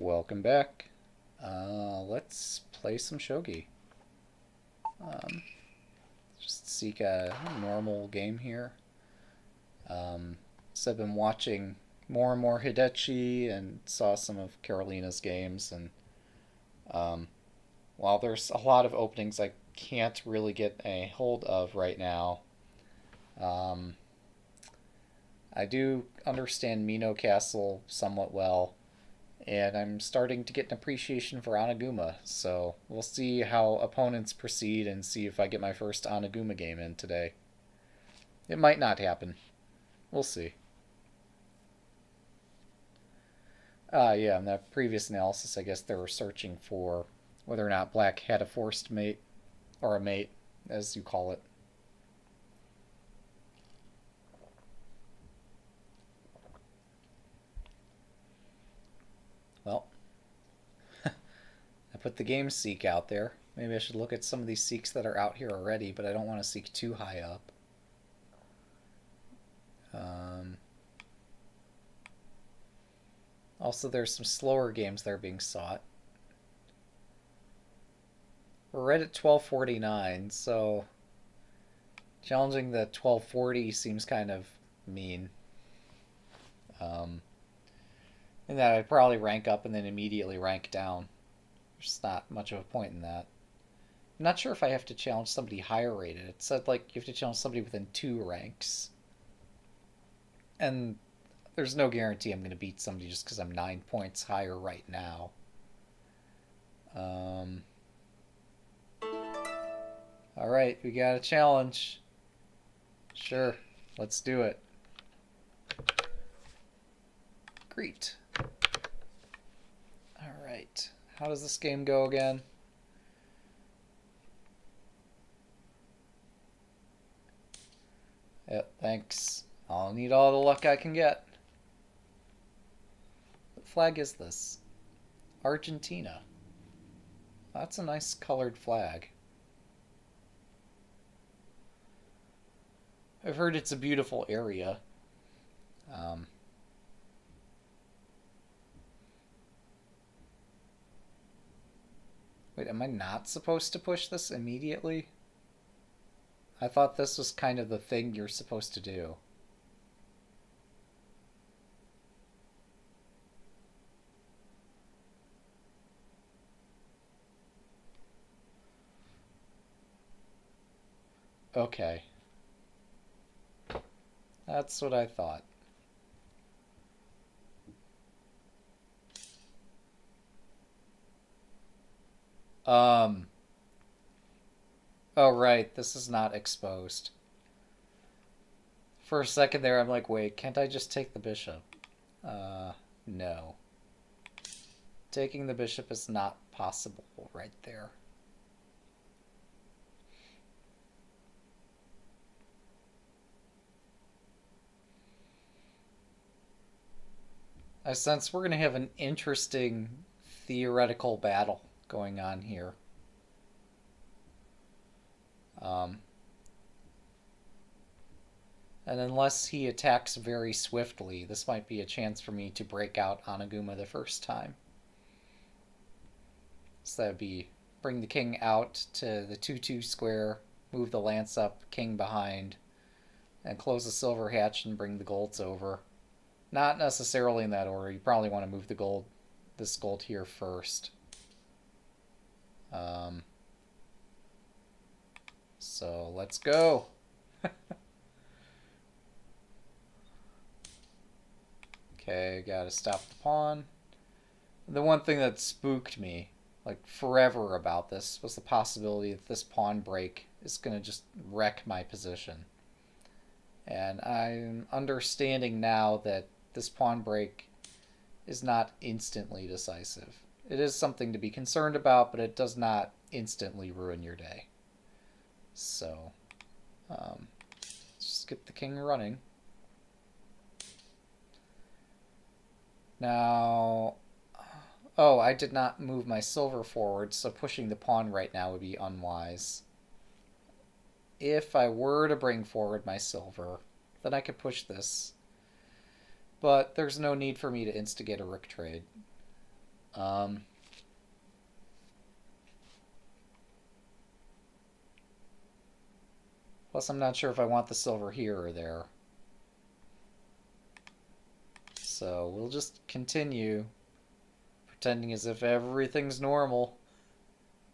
Welcome back. Let's play some shogi. Um, just seek a normal game here. So I've been watching more and more Hidechi and saw some of Carolina's games. And um, while there's a lot of openings I can't really get a hold of right now, um, I do understand Mino Castle somewhat well, and I'm starting to get an appreciation for Oniguma. So we'll see how opponents proceed and see if I get my first Oniguma game in today. It might not happen. We'll see. Yeah, in that previous analysis, I guess they were searching for whether or not Black had a forced mate, or a mate, as you call it. Well, I put the game seek out there. Maybe I should look at some of these seeks that are out here already, but I don't want to seek too high up. Um, Also, there's some slower games that are being sought. We're right at 1249, so challenging the 1240 seems kind of mean. Um, in that I'd probably rank up and then immediately rank down. There's not much of a point in that. I'm not sure if I have to challenge somebody higher rated. It said like you have to challenge somebody within 2 ranks. And there's no guarantee I'm going to beat somebody just because I'm 9 points higher right now. Um, Alright, we got a challenge. Sure, let's do it. Great. Alright, how does this game go again? Yep, thanks. I'll need all the luck I can get. What flag is this? Argentina. That's a nice colored flag. I've heard it's a beautiful area. Um, Wait, am I not supposed to push this immediately? I thought this was kind of the thing you're supposed to do. Okay. That's what I thought. Um, oh right, this is not exposed. For a second there, I'm like, wait, can't I just take the bishop? No. Taking the bishop is not possible right there. I sense we're going to have an interesting theoretical battle going on here. Um, and unless he attacks very swiftly, this might be a chance for me to break out Oniguma the first time. So that would be bring the king out to the 2-2 square, move the lance up, king behind, and close the silver hatch and bring the golds over. Not necessarily in that order. You probably want to move this gold here first. So let's go. Okay, gotta stop the pawn. The one thing that spooked me, like forever about this, was the possibility that this pawn break is gonna just wreck my position. And I'm understanding now that this pawn break is not instantly decisive. It is something to be concerned about, but it does not instantly ruin your day. So, let's just get the king running. Now, oh, I did not move my silver forward, so pushing the pawn right now would be unwise. If I were to bring forward my silver, then I could push this. But there's no need for me to instigate a rook trade. Um, Plus, I'm not sure if I want the silver here or there. So we'll just continue pretending as if everything's normal,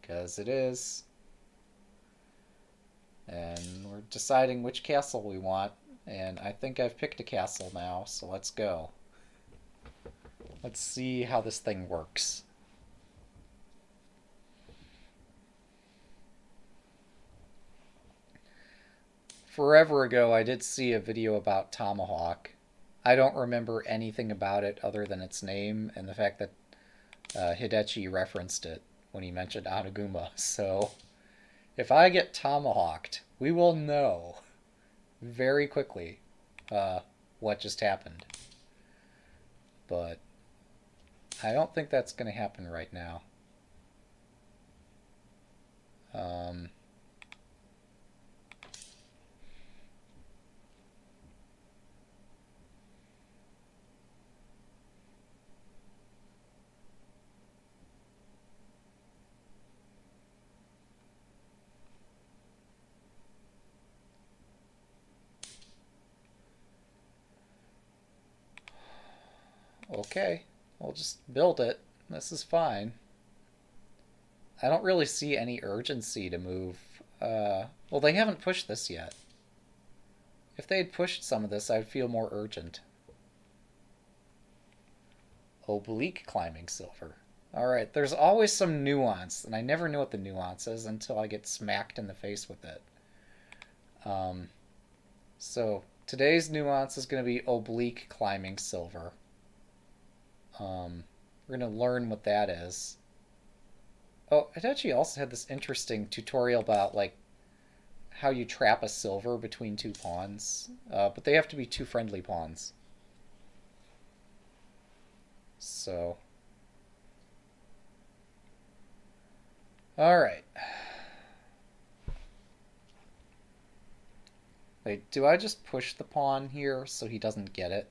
because it is. And we're deciding which castle we want, and I think I've picked a castle now, so let's go. Let's see how this thing works. Forever ago, I did see a video about Tomahawk. I don't remember anything about it other than its name and the fact that Hidechi referenced it when he mentioned Anaguma. So if I get tomahawked, we will know very quickly uh, what just happened. But I don't think that's going to happen right now. Um, okay, we'll just build it. This is fine. I don't really see any urgency to move. Well, they haven't pushed this yet. If they had pushed some of this, I'd feel more urgent. Oblique climbing silver. Alright, there's always some nuance, and I never know what the nuance is until I get smacked in the face with it. Um, so, today's nuance is going to be oblique climbing silver. We're going to learn what that is. Oh, it actually also had this interesting tutorial about, like, how you trap a silver between two pawns. But they have to be two friendly pawns. So... Alright. Wait, do I just push the pawn here so he doesn't get it?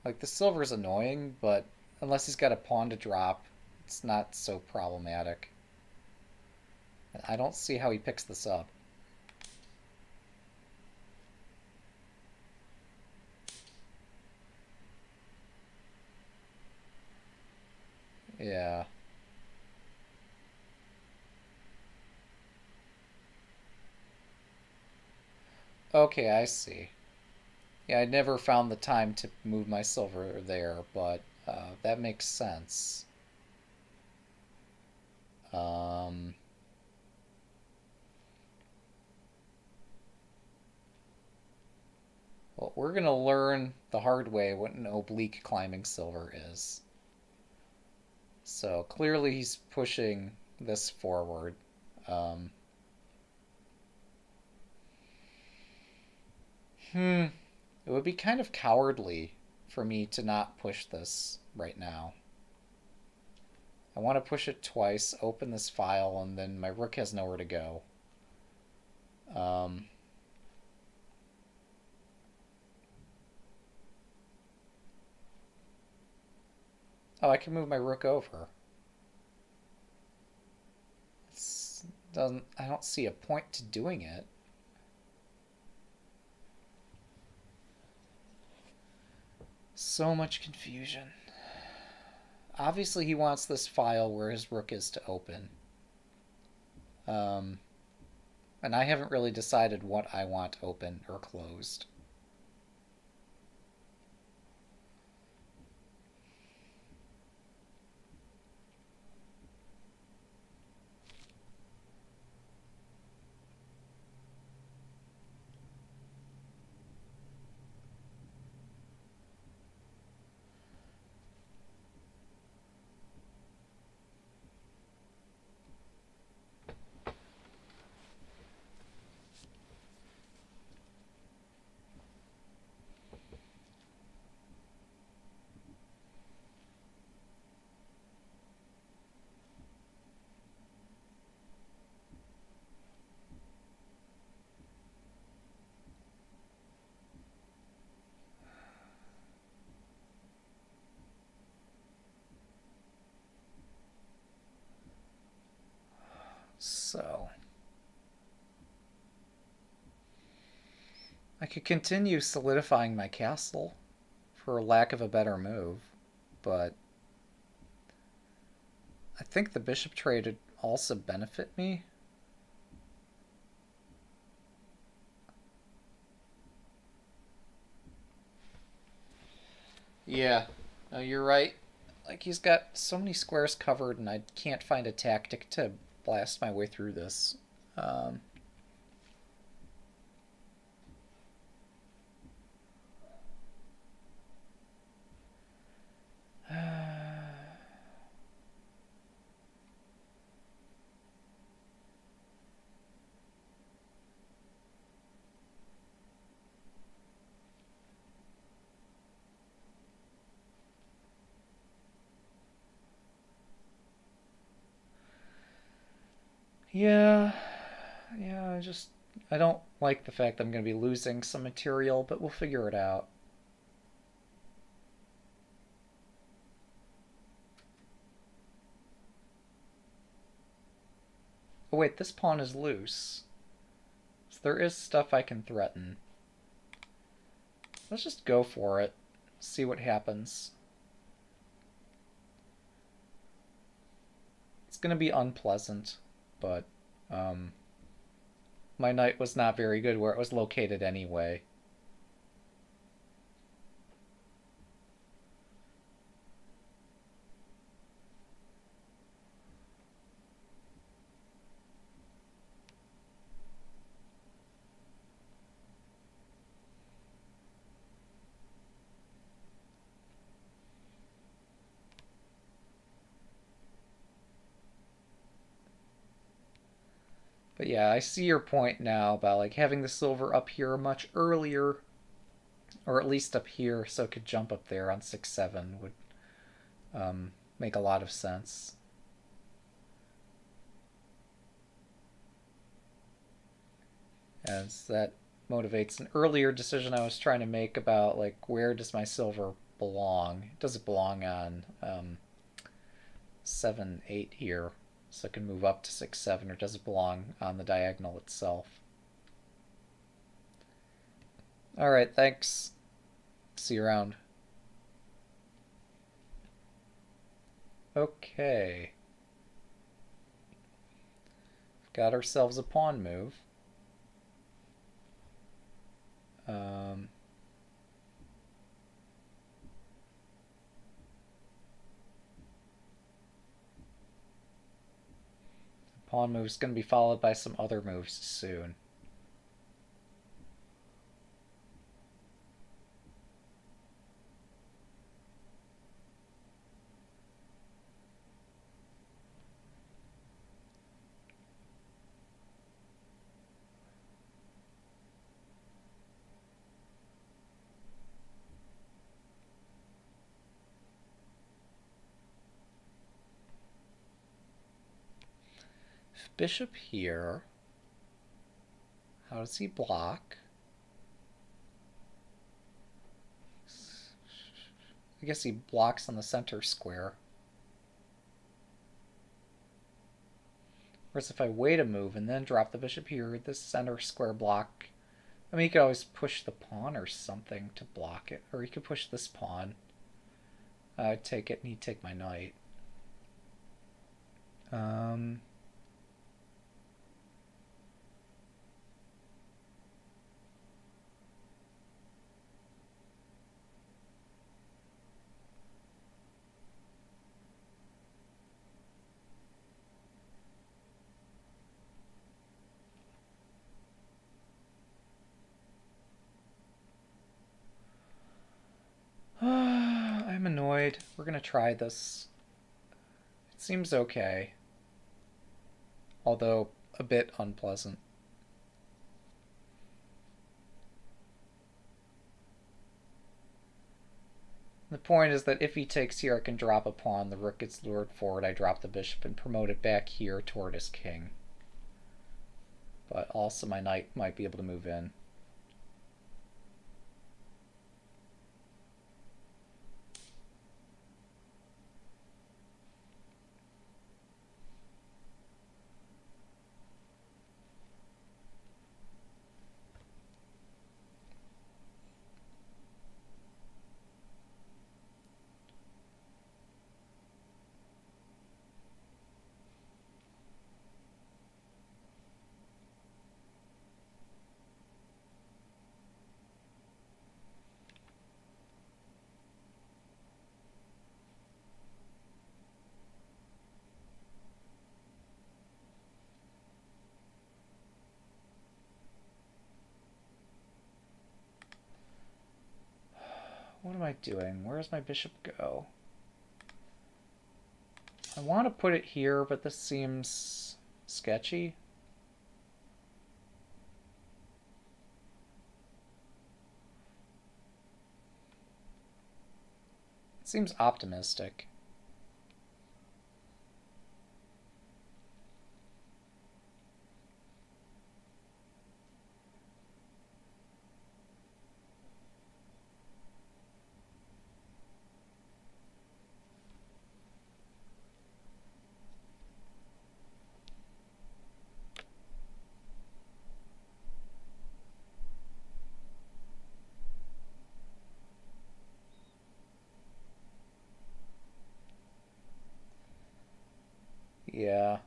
Like, the silver's annoying, but unless he's got a pawn to drop, it's not so problematic. And I don't see how he picks this up. Yeah. Okay, I see. Yeah, I never found the time to move my silver there, but that makes sense. Um, well, we're going to learn the hard way what an oblique climbing silver is. So clearly he's pushing this forward. Um, hmm. It would be kind of cowardly for me to not push this right now. I want to push it twice, open this file, and then my rook has nowhere to go. Um, oh, I can move my rook over. I don't see a point to doing it. So much confusion. Obviously, he wants this file where his rook is to open. Um, and I haven't really decided what I want open or closed. I could continue solidifying my castle for lack of a better move, but I think the bishop trade would also benefit me. Yeah, no, you're right. Like, he's got so many squares covered, and I can't find a tactic to blast my way through this. Um, yeah, yeah, I don't like the fact that I'm going to be losing some material, but we'll figure it out. Oh wait, this pawn is loose. So there is stuff I can threaten. Let's just go for it. See what happens. It's going to be unpleasant, but um, my knight was not very good where it was located anyway. But yeah, I see your point now about like having the silver up here much earlier, or at least up here, so it could jump up there on 6-7 would make a lot of sense. As that motivates an earlier decision I was trying to make about like where does my silver belong? Does it belong on 7-8 here, so it can move up to 6-7, or does it belong on the diagonal itself? All right, thanks. See you around. Okay. Got ourselves a pawn move. Um, pawn move is going to be followed by some other moves soon. Bishop here. How does he block? I guess he blocks on the center square. Whereas if I wait a move and then drop the bishop here, this center square block... I mean, he could always push the pawn or something to block it. Or he could push this pawn. I'd take it and he'd take my knight. I'm annoyed. We're gonna try this. It seems okay. Although a bit unpleasant. The point is that if he takes here, I can drop a pawn, the rook gets lured forward, I drop the bishop and promote it back here toward his king. But also my knight might be able to move in. I doing? Where does my bishop go? I want to put it here, but this seems sketchy. It seems optimistic. Yeah.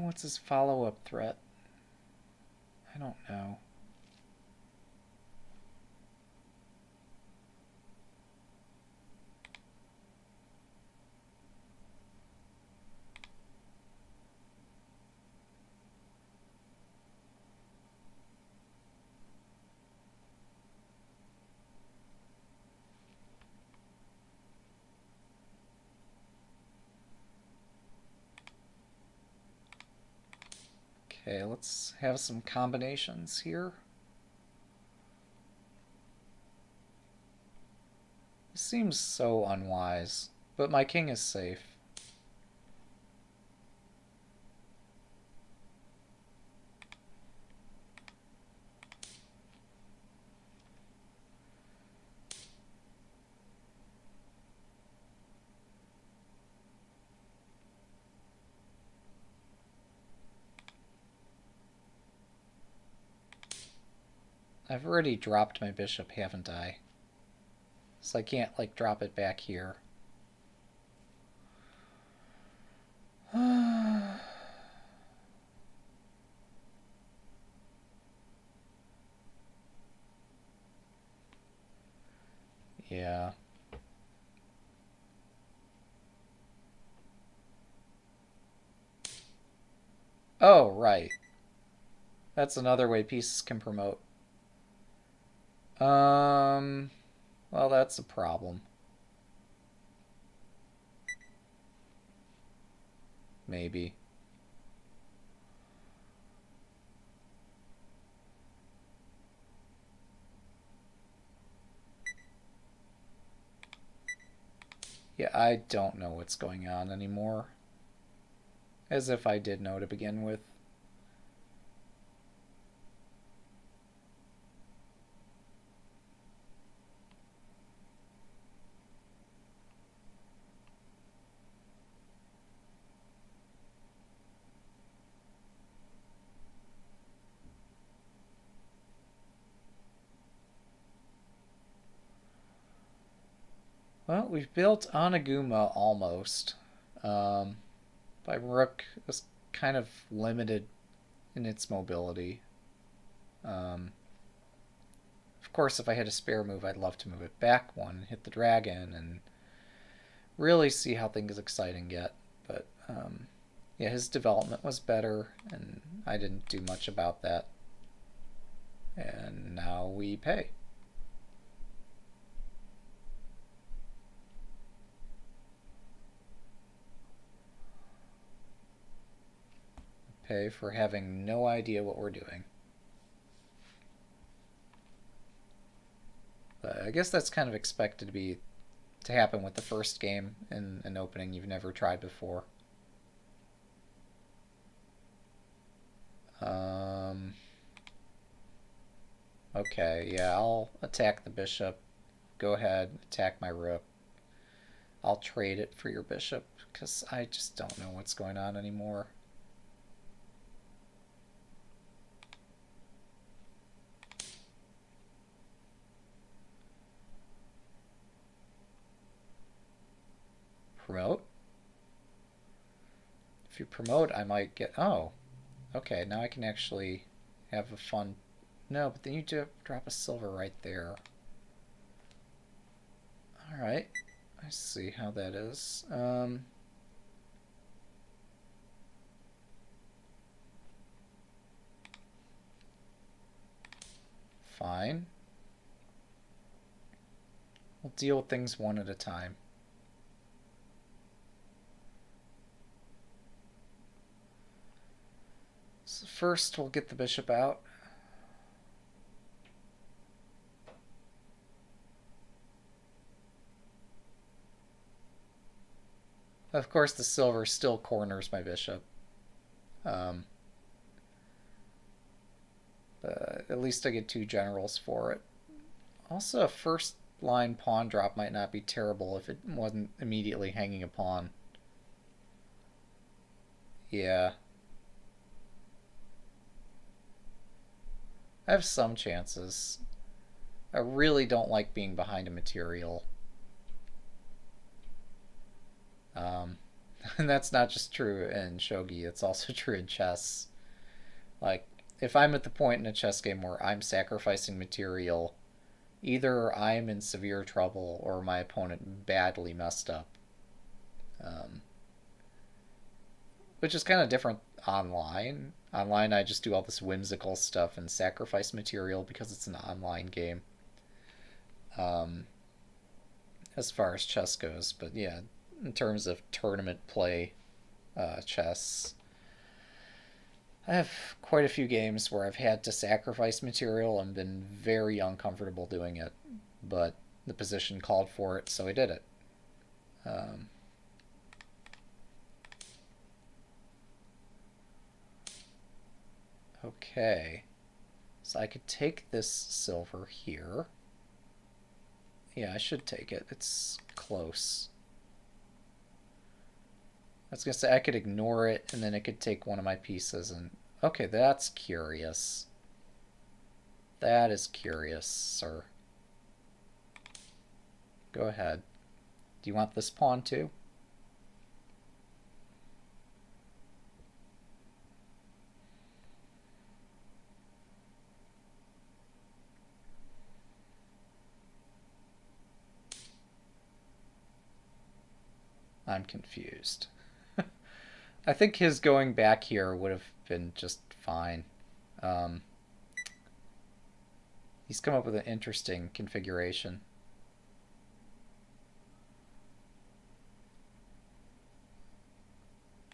What's his follow-up threat? I don't know. Okay, let's have some combinations here. This seems so unwise, but my king is safe. I've already dropped my bishop, haven't I? So I can't, like, drop it back here. Yeah. Oh, right. That's another way pieces can promote. Um, well, that's a problem. Maybe. Yeah, I don't know what's going on anymore. As if I did know to begin with. Well, we've built Onaguma almost. Um, my rook is kind of limited in its mobility. Um, of course, if I had a spare move, I'd love to move it back one, hit the dragon, and really see how things exciting get. But yeah, his development was better, and I didn't do much about that. And now we pay. Pay for having no idea what we're doing. But I guess that's kind of expected to happen with the first game in an opening you've never tried before. Okay, yeah, I'll attack the bishop. Go ahead, attack my rook. I'll trade it for your bishop, because I just don't know what's going on anymore. promote? If you promote, I might get... Oh, okay, now I can actually have a fun... No, but then you do drop a silver right there. Alright, I see how that is. Fine. We'll deal with things one at a time. So first, we'll get the bishop out. Of course, the silver still corners my bishop. But at least I get 2 generals for it. Also, a first line pawn drop might not be terrible if it wasn't immediately hanging a pawn. Yeah. I have some chances. I really don't like being behind a material. And that's not just true in shogi, it's also true in chess. Like, if I'm at the point in a chess game where I'm sacrificing material, either I'm in severe trouble or my opponent badly messed up. Which is kind of different online. Online, I just do all this whimsical stuff and sacrifice material because it's an online game. As far as chess goes, but yeah, in terms of tournament play, chess, I have quite a few games where I've had to sacrifice material and been very uncomfortable doing it, but the position called for it, so I did it. Okay, so I could take this silver here. Yeah, I should take it. It's close. I was going to say I could ignore it, and then it could take one of my pieces. And okay, that's curious. That is curious, sir. Go ahead. Do you want this pawn too? I'm confused. I think his going back here would have been just fine. He's come up with an interesting configuration.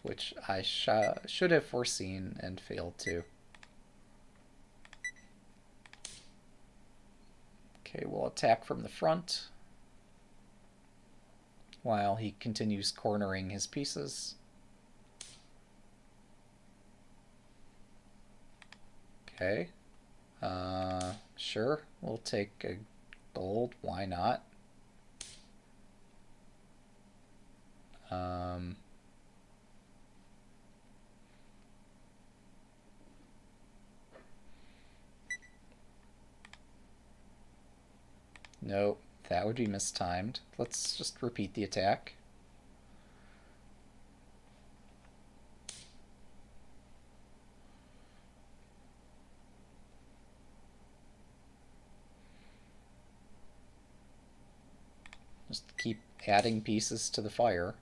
Which I should have foreseen and failed to. Okay, we'll attack from the front while he continues cornering his pieces. Okay. Sure, we'll take a gold. Why not? Nope, that would be mistimed. Let's just repeat the attack. Just keep adding pieces to the fire.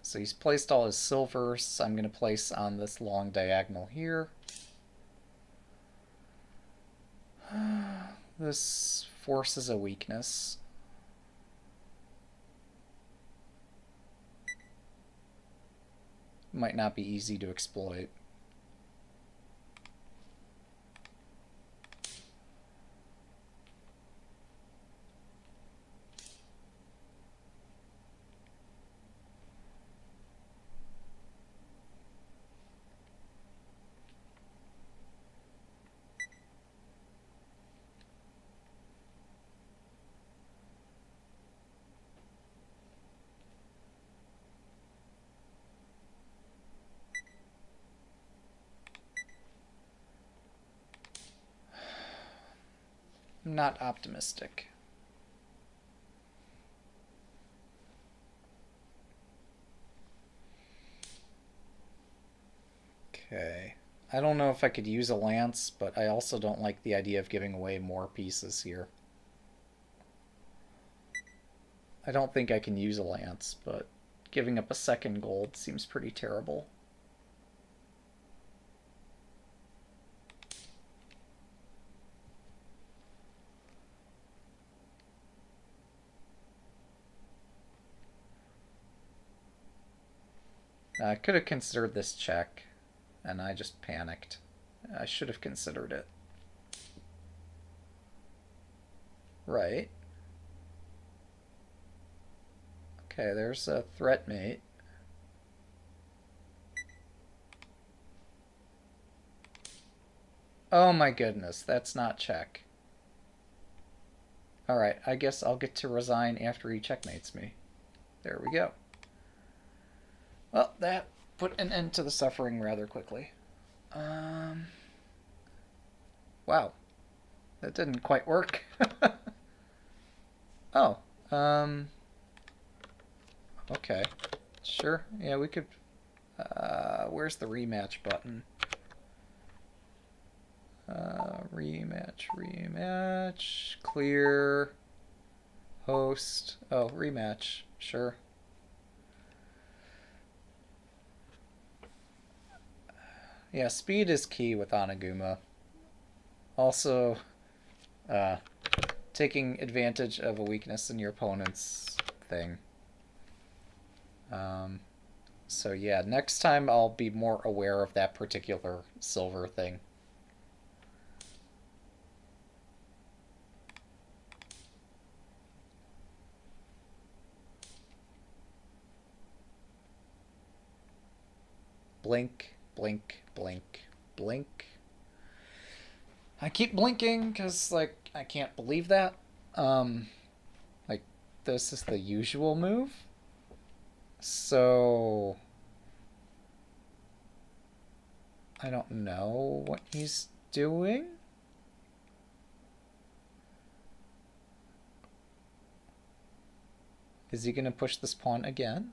So he's placed all his silvers. I'm going to place on this long diagonal here. This forces a weakness. Might not be easy to exploit. not optimistic. Okay. I don't know if I could use a lance, but I also don't like the idea of giving away more pieces here. I don't think I can use a lance, but giving up a second gold seems pretty terrible. I could have considered this check, and I just panicked. I should have considered it. Right. Okay, there's a threat mate. Oh my goodness, that's not check. Alright, I guess I'll get to resign after he checkmates me. There we go. Well, that put an end to the suffering rather quickly. Wow. That didn't quite work. Oh, okay. Sure, yeah, we could... where's the rematch button? Rematch, clear, host. Oh, rematch, sure. Yeah, speed is key with Oniguma. Also, taking advantage of a weakness in your opponent's thing. So yeah, next time I'll be more aware of that particular silver thing. Blink, blink, blink, blink. I keep blinking because, like, I can't believe that. Like, this is the usual move. So... I don't know what he's doing. Is he going to push this pawn again?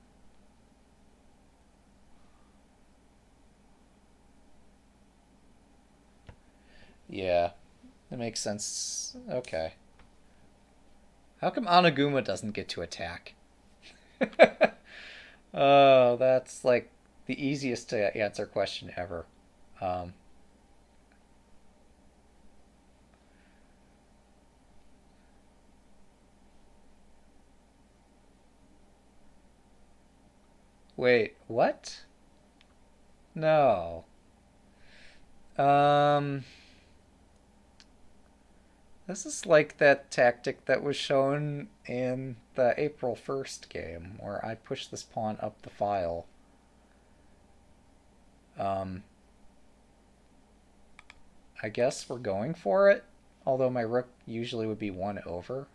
Yeah, that makes sense. Okay. How come Oniguma doesn't get to attack? Oh, that's like the easiest to answer question ever. Um, Wait, what? No. Um, this is like that tactic that was shown in the April 1st game, where I push this pawn up the file. I guess we're going for it, although my rook usually would be one over.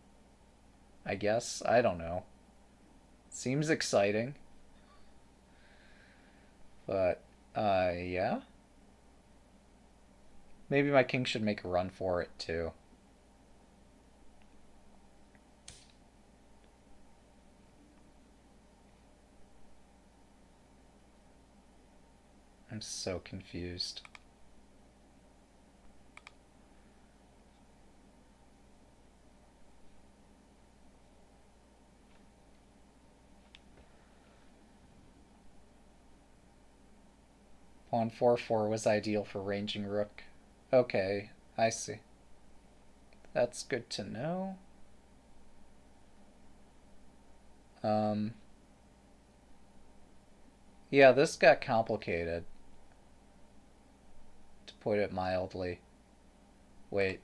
I guess. I don't know. Seems exciting. But, yeah. Maybe my king should make a run for it, too. I'm so confused. Pawn 4-4 was ideal for ranging rook. Okay, I see. That's good to know. Yeah, this got complicated, to put it mildly. Wait.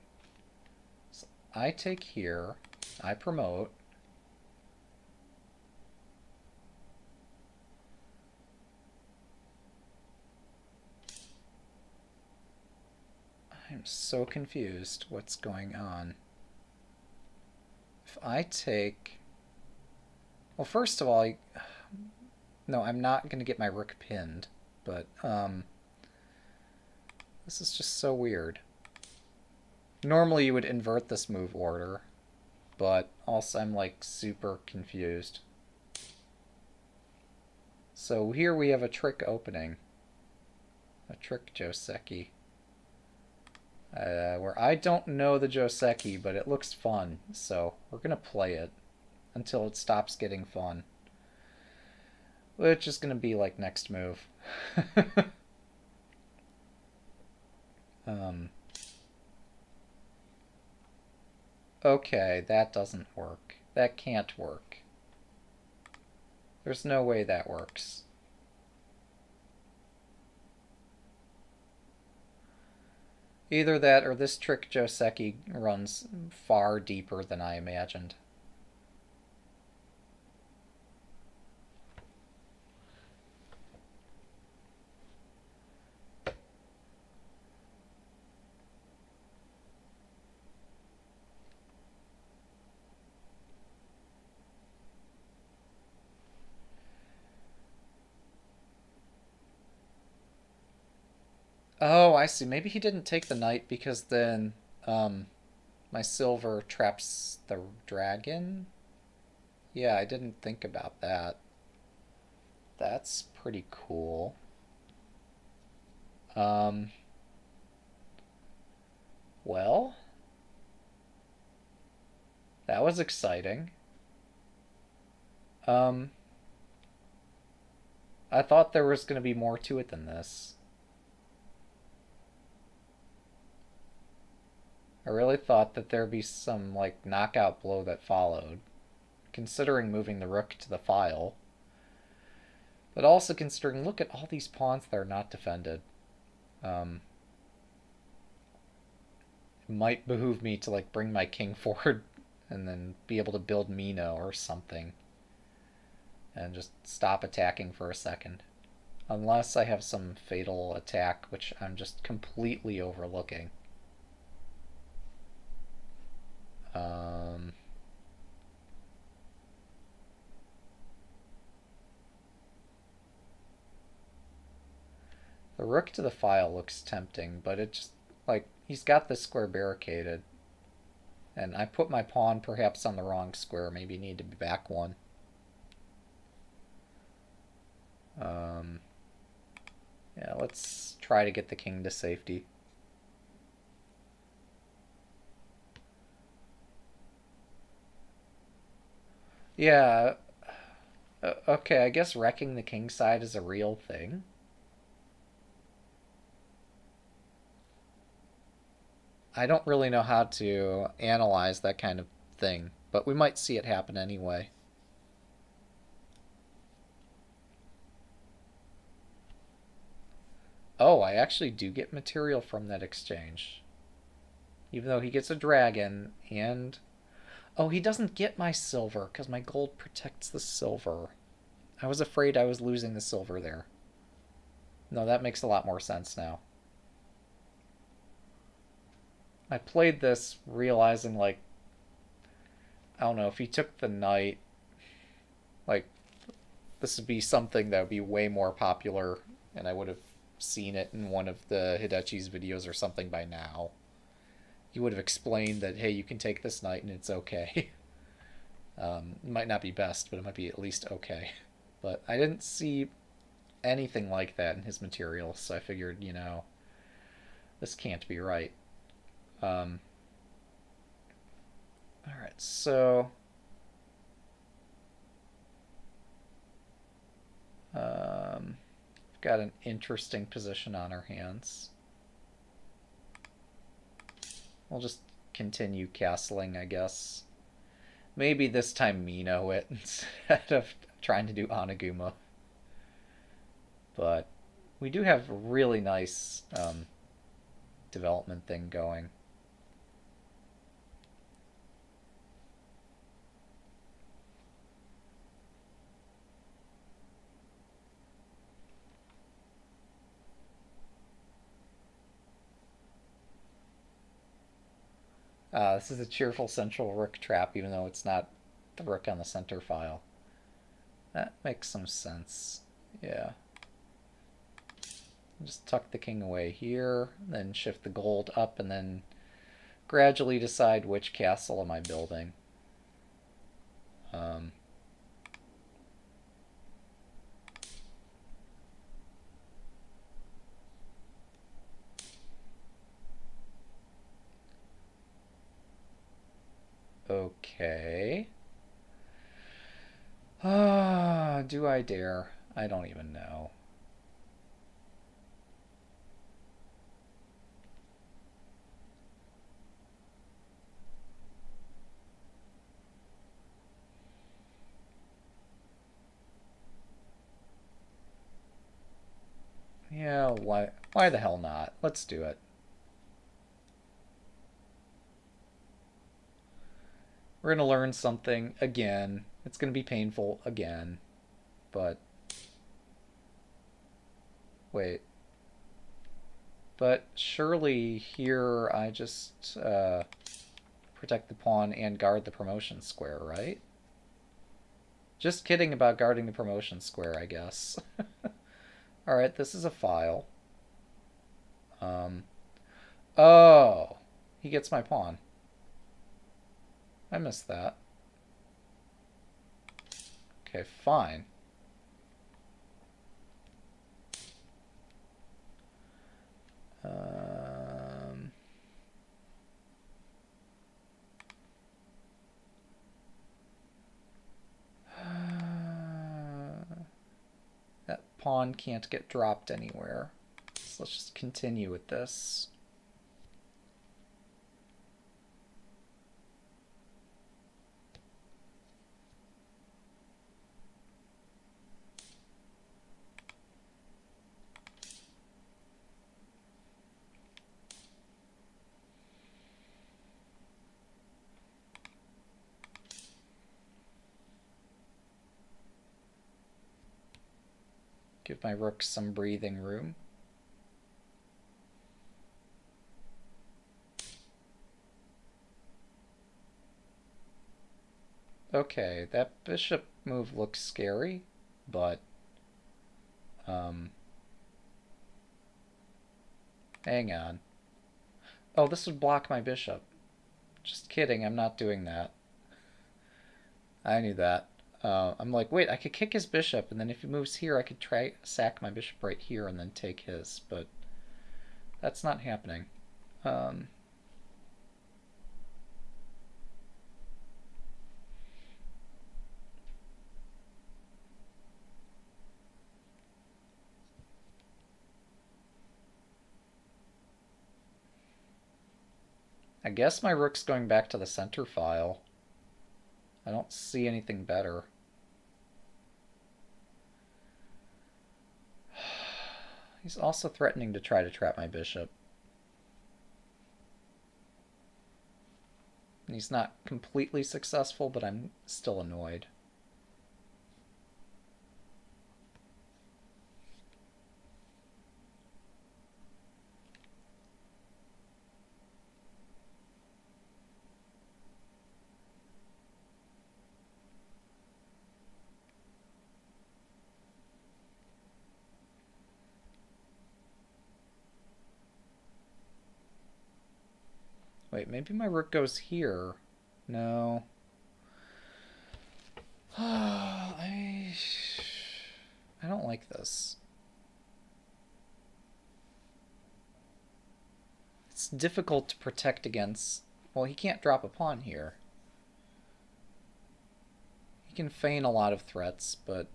So I take here. I promote. I'm so confused what's going on. If I take... Well, first of all, no, I'm not going to get my rook pinned, but this is just so weird. Normally you would invert this move order, but also I'm like super confused. So here we have a trick opening. A trick Joseki. Where I don't know the Joseki, but it looks fun, so we're gonna play it until it stops getting fun. Which is gonna be like next move. um, okay, that doesn't work. That can't work. There's no way that works. Either that or this trick Joseki runs far deeper than I imagined. Oh, I see. Maybe he didn't take the knight because then my silver traps the dragon? Yeah, I didn't think about that. That's pretty cool. Um, well, that was exciting. Um, I thought there was going to be more to it than this. I really thought that there'd be some, like, knockout blow that followed, considering moving the rook to the file. But also considering, look at all these pawns that are not defended. It might behoove me to, like, bring my king forward and then be able to build Mino or something. And just stop attacking for a second. Unless I have some fatal attack, which I'm just completely overlooking. The rook to the file looks tempting, but it just, like, he's got this square barricaded. And I put my pawn perhaps on the wrong square, maybe need to be back one. Yeah, let's try to get the king to safety. Yeah, okay, I guess wrecking the king side is a real thing. I don't really know how to analyze that kind of thing, but we might see it happen anyway. Oh, I actually do get material from that exchange. Even though he gets a dragon and... Oh, he doesn't get my silver because my gold protects the silver. I was afraid I was losing the silver there. No, that makes a lot more sense now. I played this realizing, like, I don't know, if he took the knight, like, this would be something that would be way more popular, and I would have seen it in one of the Hidechi's videos or something by now. He would have explained that, hey, you can take this knight and it's okay. It might not be best, but it might be at least okay. But I didn't see anything like that in his material, so I figured, you know, this can't be right. Alright, so... we've got an interesting position on our hands. We'll just continue castling, I guess. Maybe this time Mino it instead of trying to do Oniguma. But we do have a really nice development thing going. This is a cheerful central rook trap, even though it's not the rook on the center file. That makes some sense. Yeah. Just tuck the king away here, then shift the gold up, and then gradually decide which castle am I building. Um, okay. Do I dare? I don't even know. Yeah, why the hell not? Let's do it. We're going to learn something again. It's going to be painful again. But wait. But surely here I just protect the pawn and guard the promotion square, right? Just kidding about guarding the promotion square, I guess. Alright, this is a file. Um, oh, he gets my pawn. I missed that. Okay, fine. Um, that pawn can't get dropped anywhere. So let's just continue with this. Give my rook some breathing room. Okay, that bishop move looks scary, but hang on. Oh, this would block my bishop. Just kidding, I'm not doing that. I knew that. I'm like, wait, I could kick his bishop, and then if he moves here, I could try sack my bishop right here and then take his, but that's not happening. I guess my rook's going back to the center file. I don't see anything better. He's also threatening to try to trap my bishop. He's not completely successful, but I'm still annoyed. Wait, maybe my rook goes here. No. I don't like this. It's difficult to protect against... Well, he can't drop a pawn here. He can feign a lot of threats, but...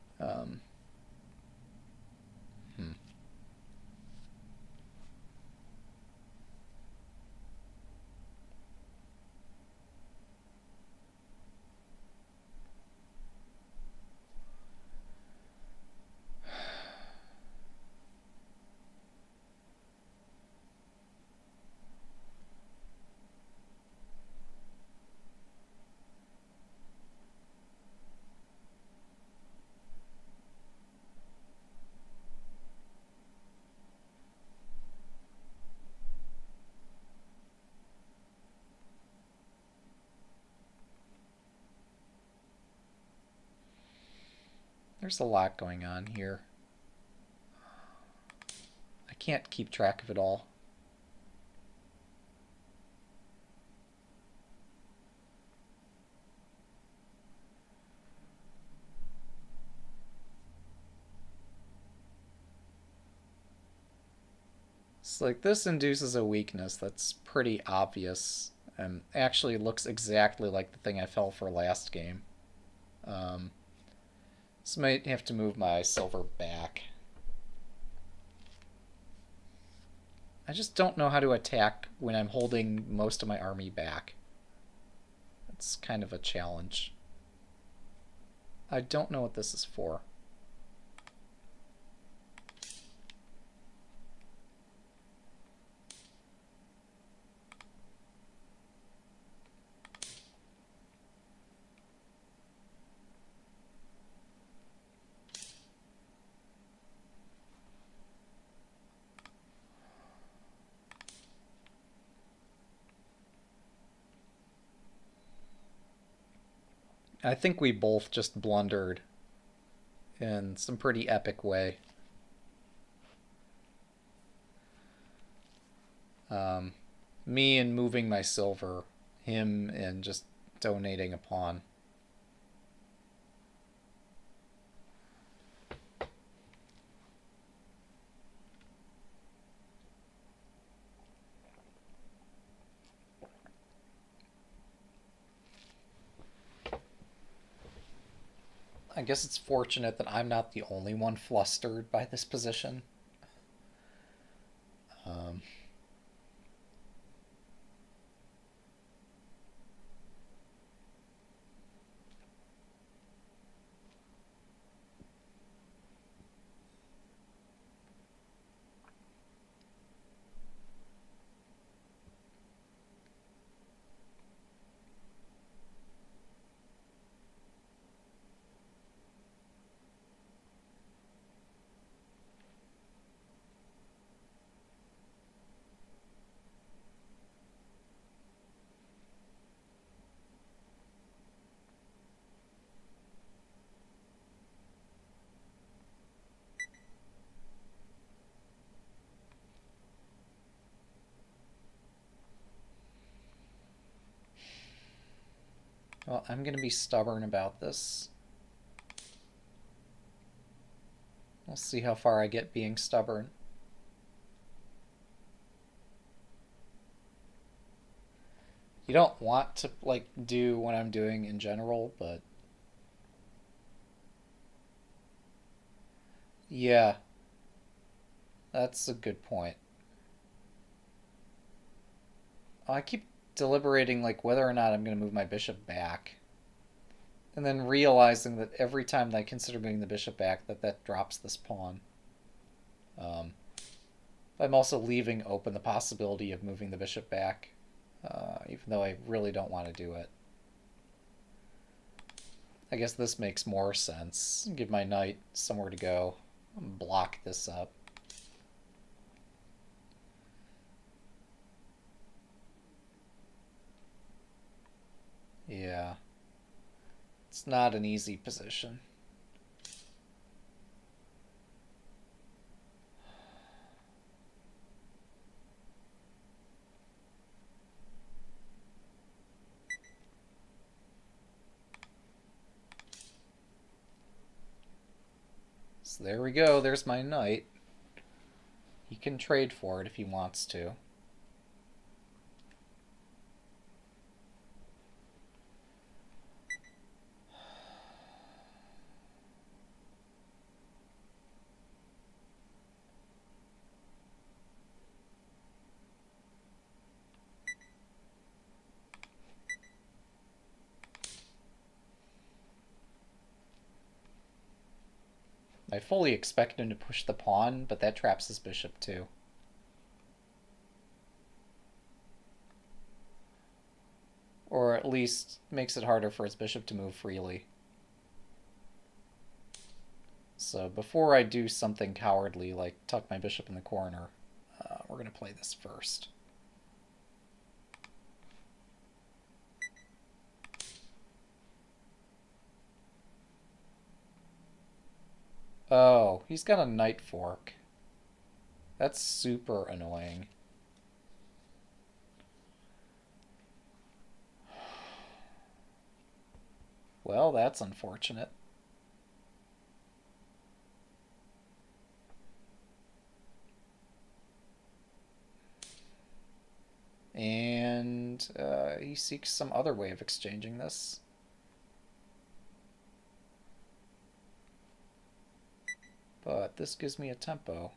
There's a lot going on here. I can't keep track of it all. It's like this induces a weakness that's pretty obvious and actually looks exactly like the thing I fell for last game. Um, so I might have to move my silver back. I just don't know how to attack when I'm holding most of my army back. It's kind of a challenge. I don't know what this is for. I think we both just blundered in some pretty epic way. Um, Me in moving my silver, him in just donating a pawn. I guess it's fortunate that I'm not the only one flustered by this position. Um, well, I'm going to be stubborn about this. We'll see how far I get being stubborn. You don't want to like do what I'm doing in general, but yeah, that's a good point. I keep deliberating like whether or not I'm going to move my bishop back, and then realizing that every time that I consider moving the bishop back, that drops this pawn. Um, I'm also leaving open the possibility of moving the bishop back, even though I really don't want to do it. I guess this makes more sense. Give my knight somewhere to go. Block this up. Yeah. It's not an easy position. So there we go. There's my knight. He can trade for it if he wants to. I fully expect him to push the pawn, but that traps his bishop too. Or at least makes it harder for his bishop to move freely. So before I do something cowardly like tuck my bishop in the corner, we're going to play this first. Oh, he's got a knight fork. That's super annoying. Well, that's unfortunate. And he seeks some other way of exchanging this. But this gives me a tempo.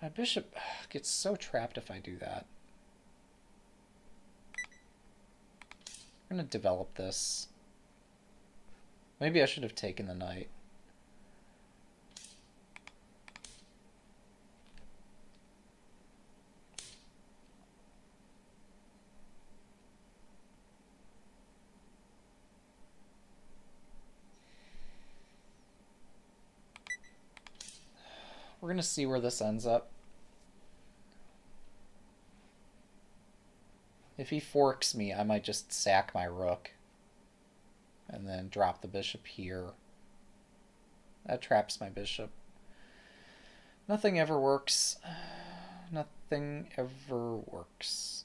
My bishop gets so trapped if I do that. I'm going to develop this. Maybe I should have taken the knight. We're going to see where this ends up. If he forks me, I might just sack my rook. And then drop the bishop here. That traps my bishop. Nothing ever works. Nothing ever works.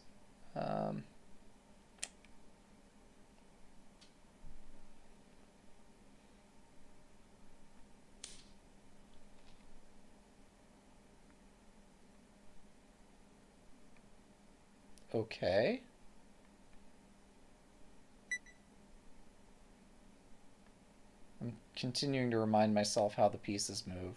Okay. I'm continuing to remind myself how the pieces move.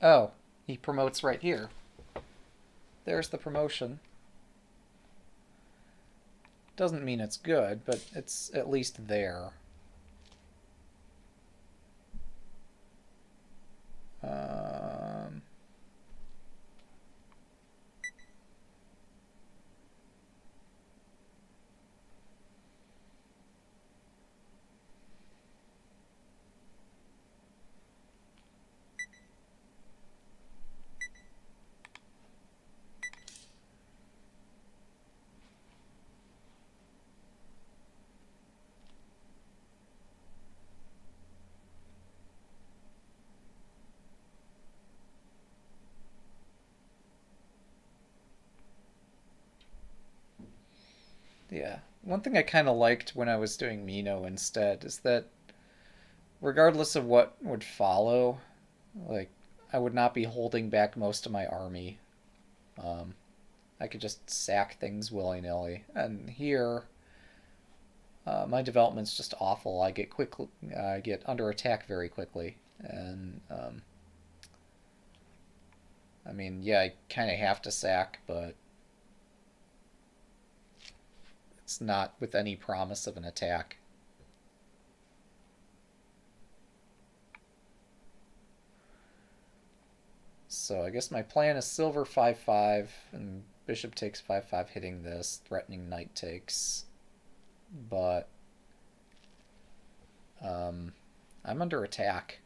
Oh, he promotes right here. There's the promotion. Doesn't mean it's good, but it's at least there. Yeah. One thing I kind of liked when I was doing Mino instead is that regardless of what would follow, like, I would not be holding back most of my army. Um, I could just sack things willy-nilly. And here, my development's just awful. I get under attack very quickly. And, I mean, yeah, I kind of have to sack, but it's not with any promise of an attack. So I guess my plan is silver 5-5, and bishop takes 5-5 hitting this, threatening knight takes. But I'm under attack.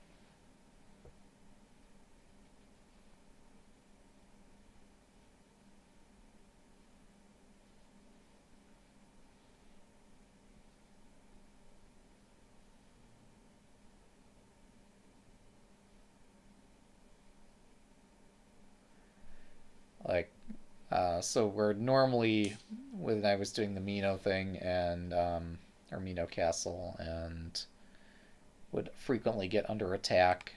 Like, so where normally when I was doing the Mino thing and or Mino Castle and would frequently get under attack,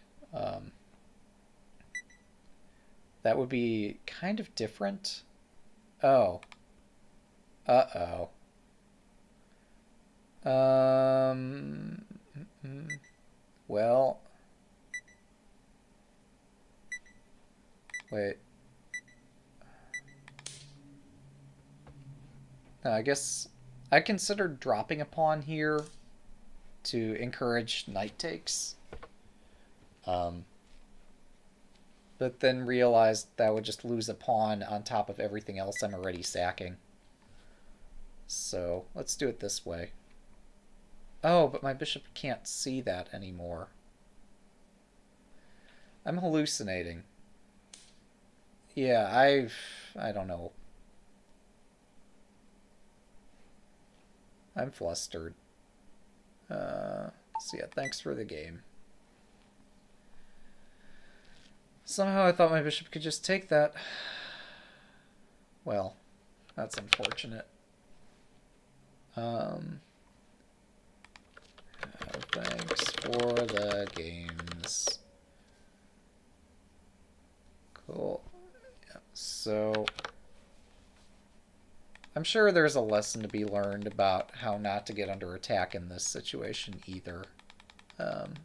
that would be kind of different. Oh, uh-oh. Um, well, wait. I guess I considered dropping a pawn here to encourage knight takes. But then realized that I would just lose a pawn on top of everything else I'm already sacking. So let's do it this way. Oh, but my bishop can't see that anymore. I'm hallucinating. Yeah, I don't know. I'm flustered. So yeah, thanks for the game. Somehow I thought my bishop could just take that. Well, that's unfortunate. Thanks for the games. Cool. Yeah, so I'm sure there's a lesson to be learned about how not to get under attack in this situation either. Um,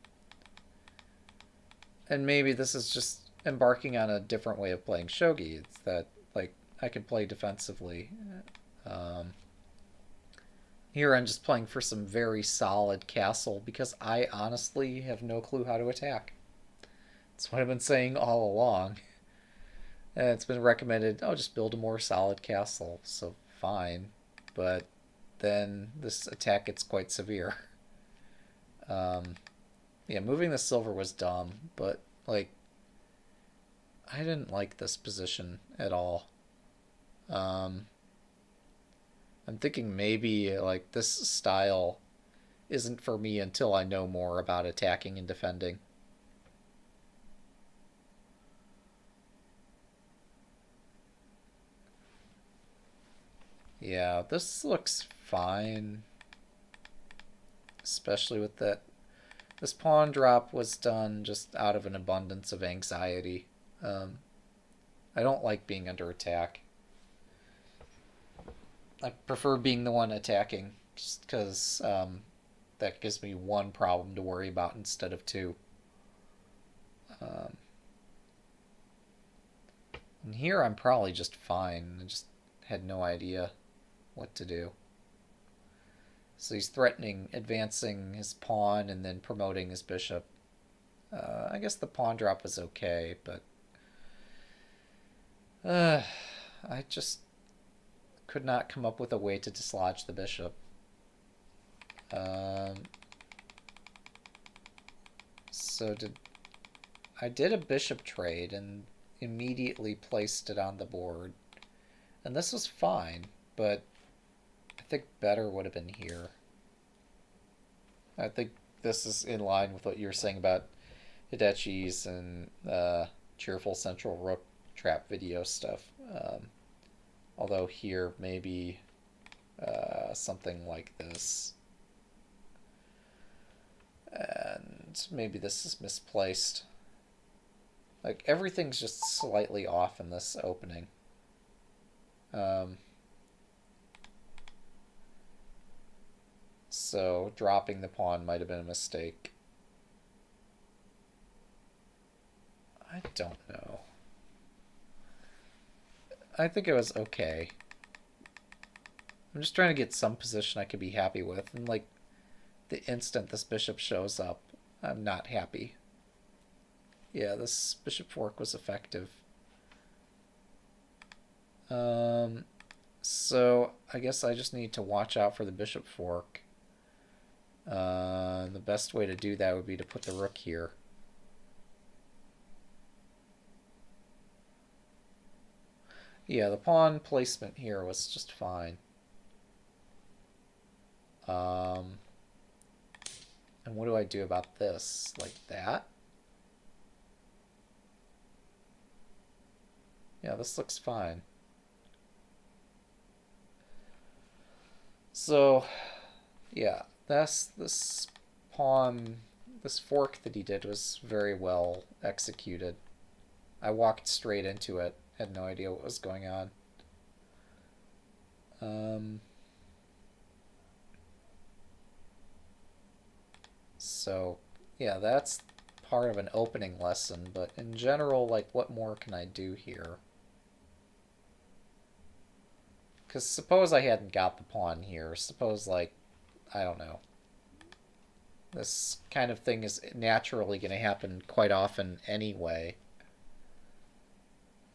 and maybe this is just embarking on a different way of playing shogi. It's that, like, I can play defensively. Um, Here I'm just playing for some very solid castle because I honestly have no clue how to attack. That's what I've been saying all along. And it's been recommended, oh, just build a more solid castle. So fine. But then this attack gets quite severe. Um, yeah, moving the silver was dumb, but, like, I didn't like this position at all. Um, I'm thinking maybe, like, this style isn't for me until I know more about attacking and defending. Yeah, this looks fine, especially with that. This pawn drop was done just out of an abundance of anxiety. Um, I don't like being under attack. I prefer being the one attacking, just because that gives me one problem to worry about instead of two. Um, and here I'm probably just fine. I just had no idea what to do. So he's threatening advancing his pawn and then promoting his bishop. I guess the pawn drop was okay, but I just could not come up with a way to dislodge the bishop. Um, so I did a bishop trade and immediately placed it on the board, and this was fine, but I think better would have been here. I think this is in line with what you were saying about Hidechi's and cheerful central rook trap video stuff. Although here maybe something like this. And maybe this is misplaced. Like, everything's just slightly off in this opening. So dropping the pawn might have been a mistake. I don't know. I think it was okay. I'm just trying to get some position I could be happy with, and, like, the instant this bishop shows up, I'm not happy. Yeah, this bishop fork was effective. So I guess I just need to watch out for the bishop fork. The best way to do that would be to put the rook here. Yeah, the pawn placement here was just fine. And what do I do about this? Like that? Yeah, this looks fine. So, yeah, this pawn, this fork that he did was very well executed. I walked straight into it, had no idea what was going on. So, yeah, that's part of an opening lesson, but in general, like, what more can I do here? Because suppose I hadn't got the pawn here. Suppose, like, I don't know. This kind of thing is naturally going to happen quite often anyway.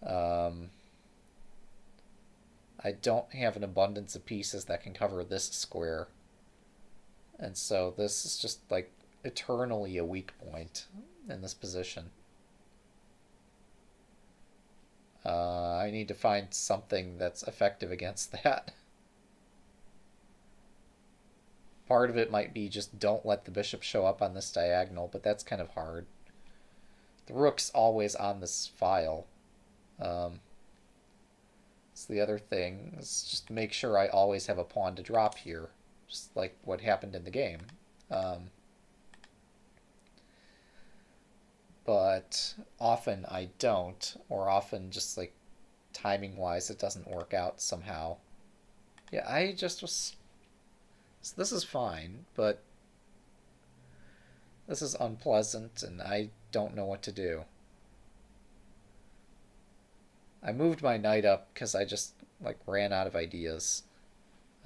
I don't have an abundance of pieces that can cover this square. And so this is just, like, eternally a weak point in this position. I need to find something that's effective against that. Part of it might be just don't let the bishop show up on this diagonal, but that's kind of hard. The rook's always on this file. So the other thing is just make sure I always have a pawn to drop here, just like what happened in the game. But often I don't, or often just like timing wise it doesn't work out somehow. Yeah, I just was. So this is fine, but this is unpleasant and I don't know what to do. I moved my knight up because I just like ran out of ideas.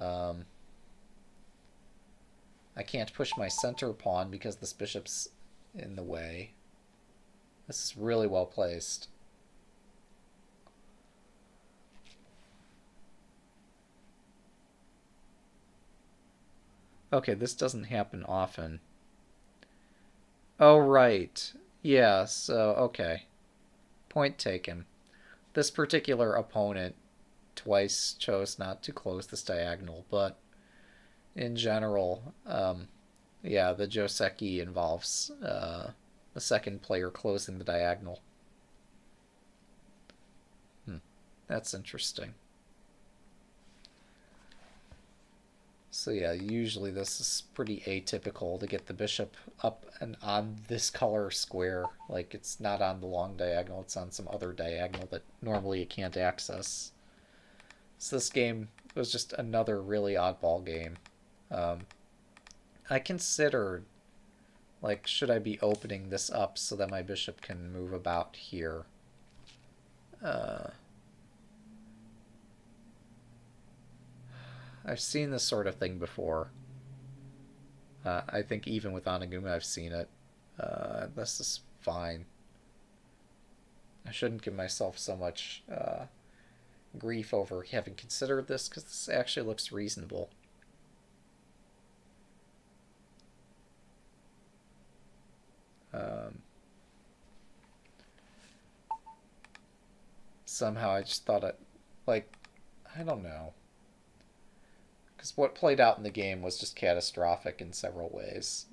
Um, I can't push my center pawn because this bishop's in the way. This is really well placed. Okay, this doesn't happen often. Oh, right. Yeah, so, okay. Point taken. This particular opponent twice chose not to close this diagonal, but in general, yeah, the Joseki involves the second player closing the diagonal. That's interesting. So yeah, usually this is pretty atypical to get the bishop up and on this color square. Like, it's not on the long diagonal, it's on some other diagonal that normally it can't access. So this game was just another really oddball game. I considered, like, should I be opening this up so that my bishop can move about here? I've seen this sort of thing before. I think even with Oniguma I've seen it. This is fine. I shouldn't give myself so much grief over having considered this because this actually looks reasonable. Somehow I just thought it, like, I don't know. Because what played out in the game was just catastrophic in several ways.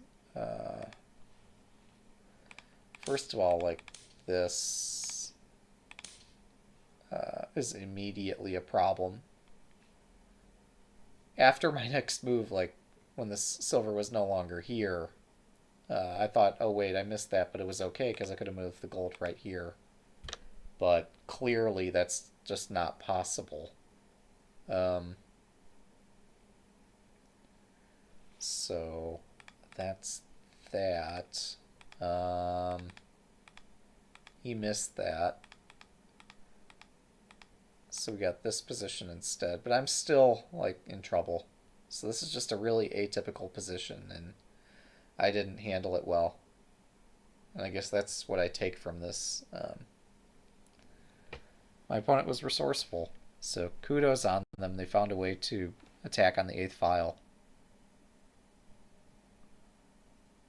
First of all, like, this is immediately a problem. After my next move, like, when this silver was no longer here, I thought, oh wait, I missed that, but it was okay because I could have moved the gold right here. But clearly that's just not possible. So that's that. He missed that. So we got this position instead, but I'm still like in trouble. So this is just a really atypical position and I didn't handle it well. And I guess that's what I take from this. My opponent was resourceful, so kudos on them. They found a way to attack on the 8th file.